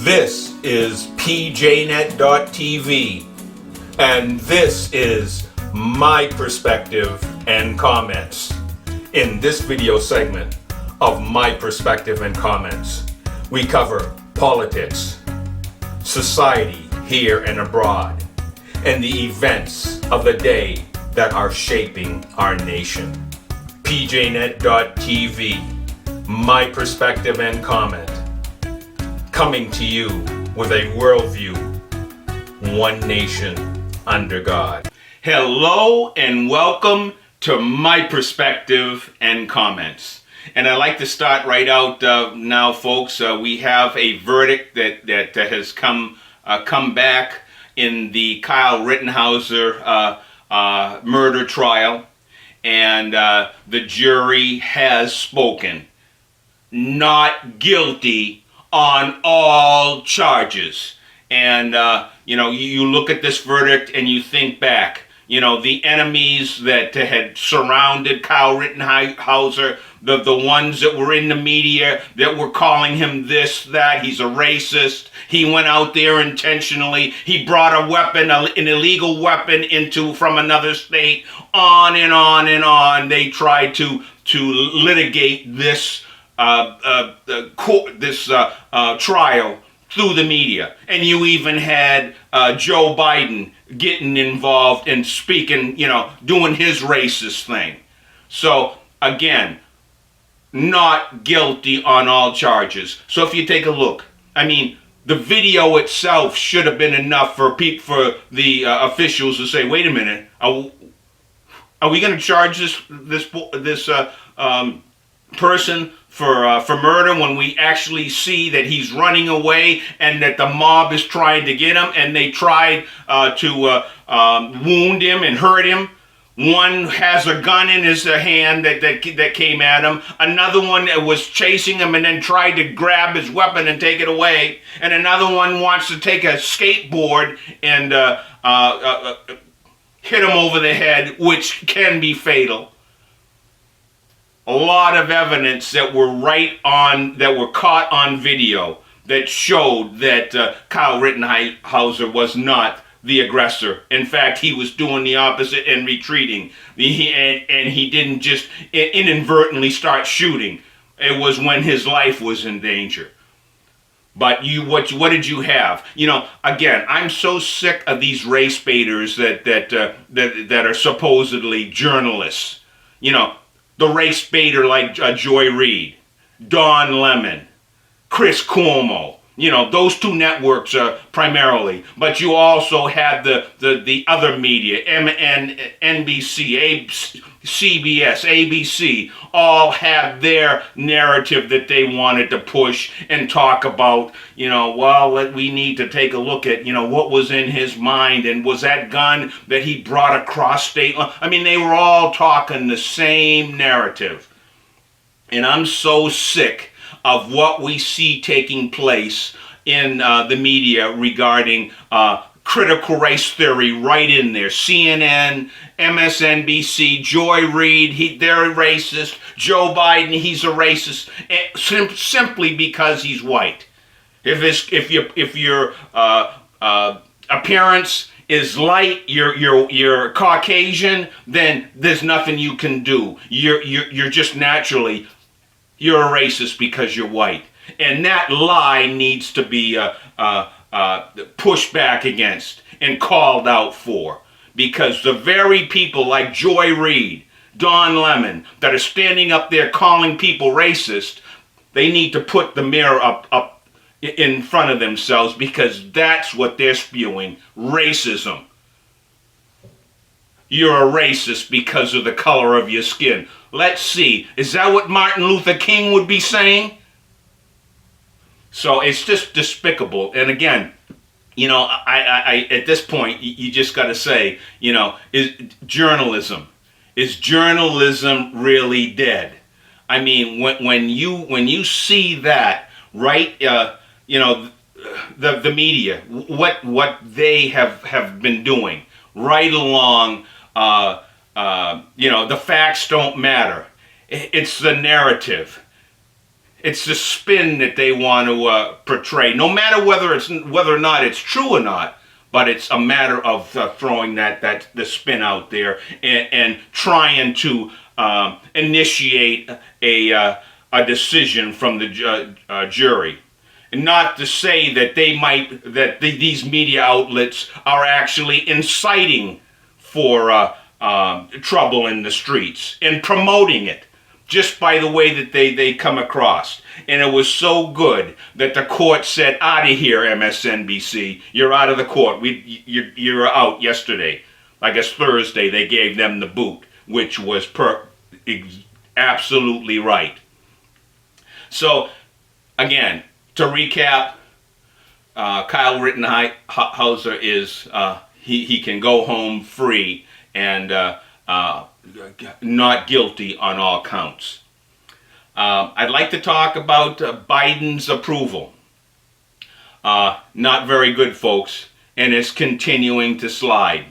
This is PJNET.TV, and this is my perspective and comments. In this video segment of My Perspective and Comments, we cover politics, society here and abroad, and the events of the day that are shaping our nation. PJNET.TV, My Perspective and Comment, coming to you with a worldview, one nation under God. Hello and welcome to My Perspective and Comments. And I'd like to start right out now, folks. We have a verdict that has come back in the Kyle Rittenhauser murder trial, and the jury has spoken. Not guilty on all charges. And you look at this verdict and you think back, the enemies that had surrounded Kyle Rittenhauser, the ones that were in the media that were calling him this, that, he's a racist, he went out there intentionally, he brought a weapon, an illegal weapon from another state, on and on and on. They tried to litigate this trial through the media. And you even had Joe Biden getting involved and speaking, doing his racist thing. So, again, not guilty on all charges. So if you take a look, the video itself should have been enough for the officials to say, wait a minute, are we going to charge this person for murder when we actually see that he's running away and that the mob is trying to get him and they tried to wound him and hurt him? One has a gun in his hand that came at him. Another one was chasing him and then tried to grab his weapon and take it away. And another one wants to take a skateboard and hit him over the head, which can be fatal. A lot of evidence that were caught on video that showed that Kyle Rittenhauser was not the aggressor. In fact, he was doing the opposite and retreating. And he didn't just inadvertently start shooting. It was when his life was in danger. But what did you have? Again, I'm so sick of these race baiters that are supposedly journalists. The race baiter like Joy Reid, Don Lemon, Chris Cuomo. Those two networks primarily. But you also had the other media, NBC, CBS, ABC, all had their narrative that they wanted to push and talk about, we need to take a look at, what was in his mind, and was that gun that he brought across state line? They were all talking the same narrative. And I'm so sick of what we see taking place in the media regarding critical race theory right in there. CNN, MSNBC, Joy Reid, they're racist. Joe Biden, he's a racist, simply because he's white. If your appearance is light, you're Caucasian, then there's nothing you can do. You're just naturally, you're a racist because you're white. And that lie needs to be pushed back against and called out for. Because the very people like Joy Reid, Don Lemon, that are standing up there calling people racist, they need to put the mirror up in front of themselves, because that's what they're spewing, racism. You're a racist because of the color of your skin. Let's see, is that what Martin Luther King would be saying? So it's just despicable. And again, I at this point, you just got to say, is journalism really dead? When you see that, right? The media, what they have been doing right along. The facts don't matter. It's the narrative. It's the spin that they want to portray, no matter whether or not it's true or not. But it's a matter of throwing the spin out there and trying to initiate a decision from the jury. And not to say that these media outlets are actually inciting for trouble in the streets and promoting it, just by the way that they come across. And it was so good that the court said, out of here, MSNBC. You're out of the court. You're out yesterday. I guess Thursday they gave them the boot, which was absolutely right. So, again, to recap, Kyle Rittenhauser is, he can go home free and not guilty on all counts. I'd like to talk about Biden's approval. Not very good, folks, and it's continuing to slide.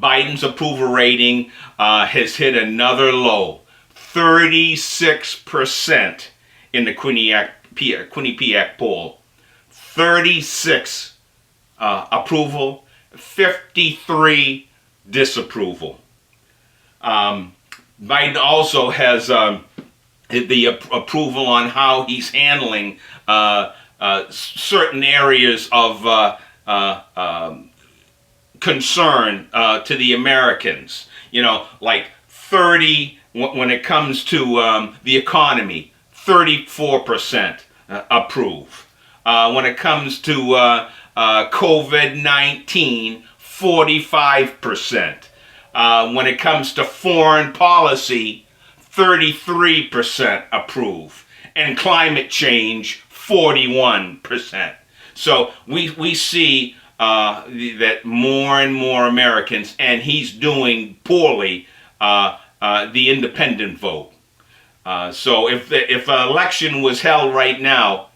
Biden's approval rating has hit another low, 36% in the Quinnipiac poll. 36 approval, 53 disapproval. Biden also has the approval on how he's handling certain areas of concern to the Americans. You know, like 30, when it comes to the economy, 34% approve. When it comes to COVID-19, 45%. When it comes to foreign policy, 33% approve. And climate change, 41%. So we see that more and more Americans, and he's doing poorly, the independent vote. So if an election was held right now,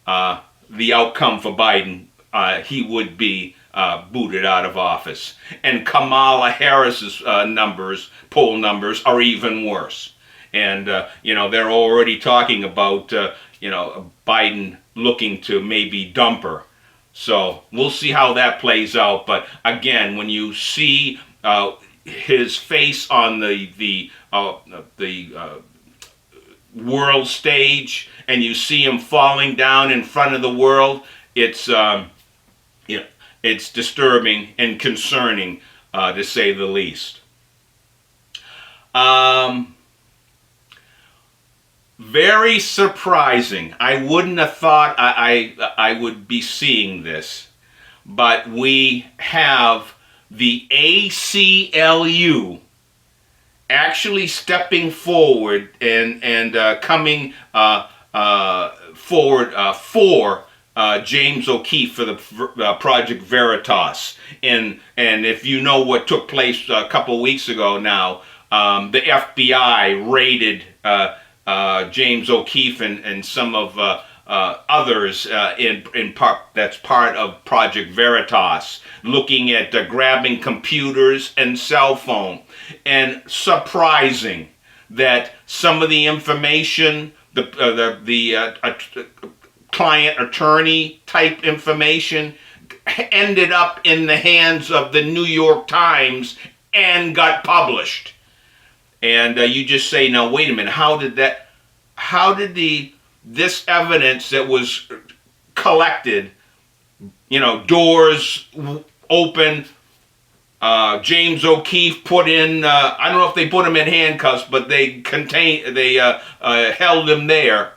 the outcome for Biden, he would be booted out of office. And Kamala Harris's poll numbers are even worse. And, they're already talking about, Biden looking to maybe dump her. So we'll see how that plays out. But again, when you see his face on the world stage, and you see him falling down in front of the world, it's disturbing and concerning, to say the least. Very surprising. I wouldn't have thought I would be seeing this, but we have the ACLU actually stepping forward and coming forward for James O'Keefe for the Project Veritas. And if you know what took place a couple weeks ago now, the FBI raided James O'Keefe and some of others in part that's part of Project Veritas, looking at grabbing computers and cell phone. And surprising that some of the information, the client attorney type information, ended up in the hands of the New York Times and got published. And you just say, now wait a minute, how did this evidence that was collected, doors open, James O'Keefe put in, I don't know if they put him in handcuffs, but they held him there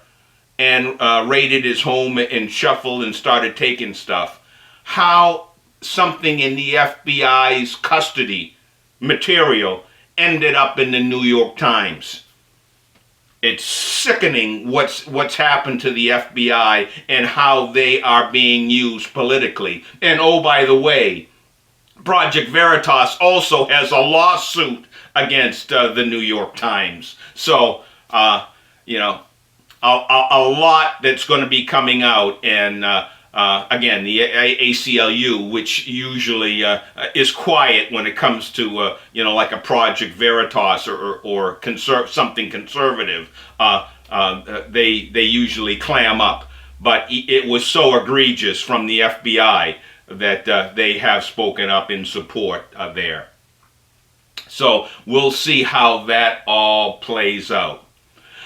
and raided his home and shuffled and started taking stuff. How something in the FBI's custody material ended up in the New York Times. It's sickening what's happened to the FBI and how they are being used politically. And oh, by the way, Project Veritas also has a lawsuit against the New York Times. So, a lot that's going to be coming out. And again, the ACLU, which usually is quiet when it comes to, like a Project Veritas or something conservative, they usually clam up. But it was so egregious from the FBI that they have spoken up in support there. So we'll see how that all plays out.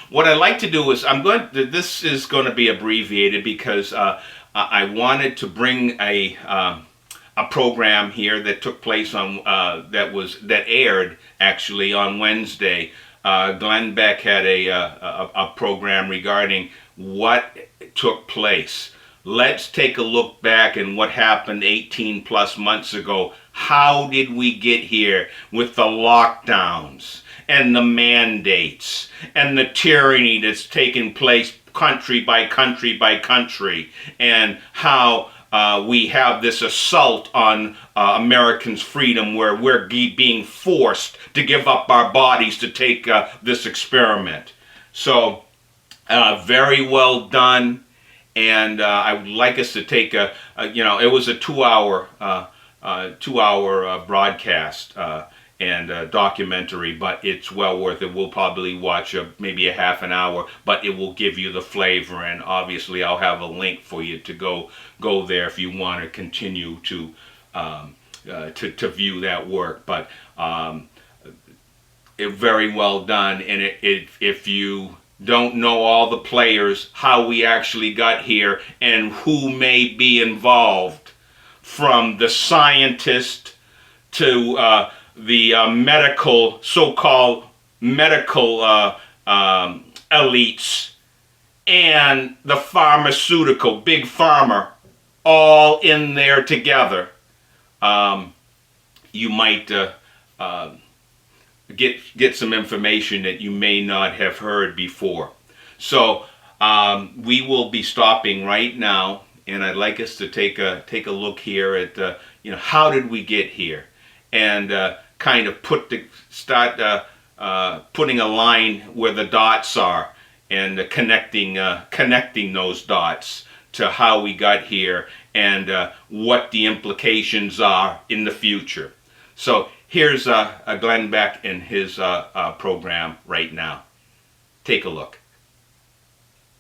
What I'd like to do is this is going to be abbreviated because I wanted to bring a program here that took place on that aired actually on Wednesday. Glenn Beck had a program regarding what took place. Let's take a look back and what happened 18 plus months ago. How did we get here with the lockdowns and the mandates and the tyranny that's taken place country by country by country, and how we have this assault on Americans' freedom where we're being forced to give up our bodies to take this experiment. So very well done. And I would like us to take it was a 2-hour broadcast and documentary, but it's well worth it. We'll probably watch maybe a half an hour, but it will give you the flavor. And obviously, I'll have a link for you to go there if you want to continue to view that work. But it very well done. And if you don't know all the players, how we actually got here, and who may be involved, from the scientist to the so-called medical elites, and the pharmaceutical, big pharma, all in there together, you might get some information that you may not have heard before. So we will be stopping right now, and I'd like us to take a look here at how did we get here, and kind of start putting a line where the dots are, and connecting those dots to how we got here and what the implications are in the future. So here's Glenn Beck and his program right now. Take a look.